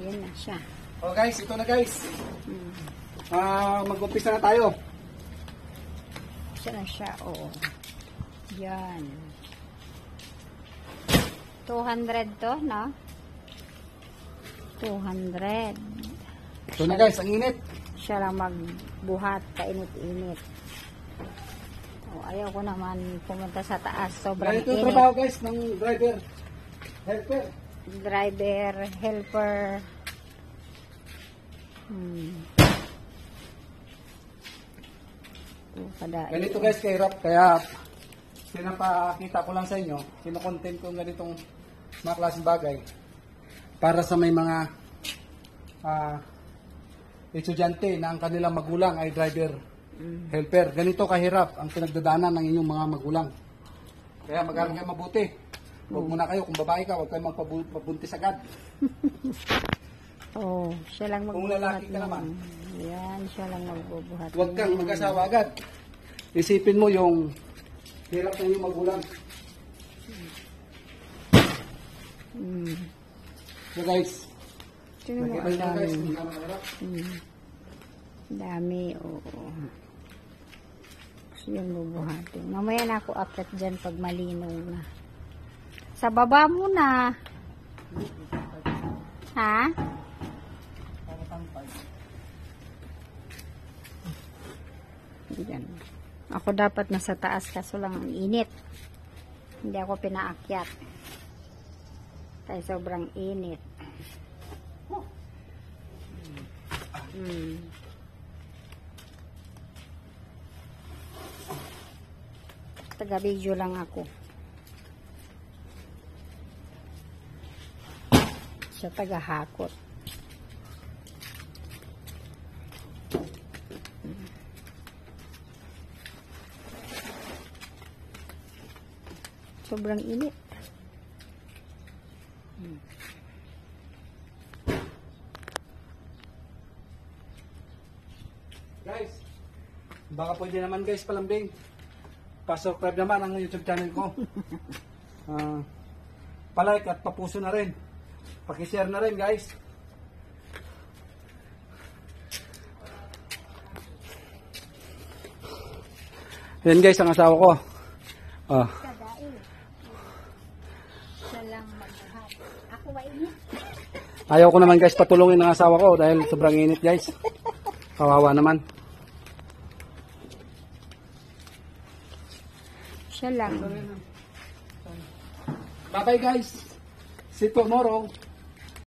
Yan na siya. Oh guys, ito na guys. Mag-umpisa na tayo. Siya na siya, oo. Yan. 200 to, no? 200. Ito na guys, ang init. Siya lang magbuhat, kainit-init. Oh, ayaw ko naman pumunta sa taas. Sobrang Ito yung init. trabaho guys ng driver. Helper. Driver, helper. Ganito guys kahirap. Kaya pinapakita ko lang sa inyo. Kino-content ko ganitong mga klaseng bagay. Para sa may mga estudyante na ang kanilang magulang ay driver, helper. Ganito kahirap ang pinagdadaanan ng inyong mga magulang. Kaya mag-aral kayo mabuti. Huwag muna kayo, kung babae ka, huwag kayo magpabuntis agad. Oh, siya lang Kung magbubuhat. lalaki ka naman. Yan, siya lang magbubuhat. Huwag kang mag-asawa agad. Isipin mo yung hirap ng inyong magulang. So guys, Tingnan mo, nakita ang nyo guys, dami. kung gaano kahirap. Dami, oo. Gusto yung bubuhatin. Mamaya na ako akyat dyan pag malinaw na. Sa baba muna. Ha? Yan. Ako dapat nasa taas kaso lang ang init. Hindi ako pinaakyat. Kaya sobrang init. Taga-video lang ako. Siya taga-hakot. Sobrang init. Guys, baka pwede naman guys palambing. Pa-subscribe naman ang YouTube channel ko. Pa-like at papuso na rin. Paki-share na rin guys. Yan guys ang asawa ko. Siya lang magbuhat. Ako mainit. Ayaw ko naman guys patulungin ng asawa ko dahil sobrang init guys. Kawawa naman. Siya lang. Bye bye guys. See you tomorrow.